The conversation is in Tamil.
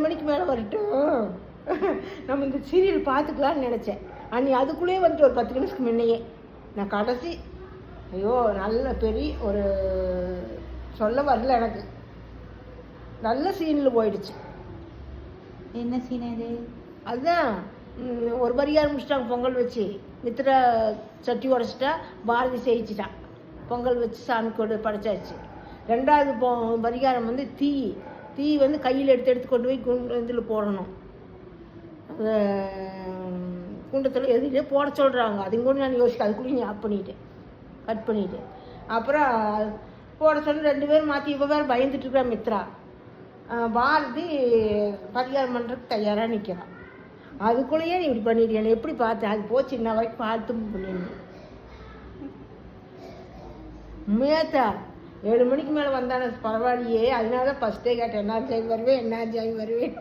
மணிக்கு மேலே வரட்டும், நம்ம இந்த சீரியல் பார்த்துக்கலான்னு நினச்சேன். அன்னி அதுக்குள்ளேயே வந்துட்டு ஒரு 10 நிமிஷத்துக்கு முன்னையே நான் கடைசி ஐயோ நல்ல பெரிய ஒரு சொல்ல வரல எனக்கு, நல்ல சீனில் போயிடுச்சு. என்ன சீன் அது? அதுதான் ஒரு பரிகாரம் முடிச்சிட்டாங்க பொங்கல் வச்சு. மித்திரா சட்டி உடச்சிட்டா, பாரதி செய்யிச்சிட்டான். பொங்கல் வச்சு சாமி கொண்டு படைச்சாச்சு. 2வது பரிகாரம் வந்து தீ வந்து கையில் எடுத்து கொண்டு போய் இதில் போடணும். குண்டத்தில் எதுலேயே போட சொல்கிறாங்க. அதையும் கூட நான் யோசிக்க அதுக்குள்ளேயும் நான் கட் பண்ணிவிட்டேன். அப்புறம் போட சொல்லி 2 பேரும் மாற்றி இப்போ வேறு பயந்துட்டுருக்கா மித்ரா. பாரதி பரிகாரம் பண்ணுறதுக்கு தயாராக நிற்கிறான். அதுக்குள்ளேயே நீ இப்படி பண்ணிடுறேன், எப்படி பார்த்தேன்? அது போச்சு இன்ன வரைக்கும் பார்த்தும் பண்ணிடுறேன். உண்மையாத்தா 7 மணிக்கு மேலே வந்தானே பரவாயில்லையே. அதனால தான் ஃபஸ்ட்டே கேட்டேன், என்ன ஜாய் வருவேன்.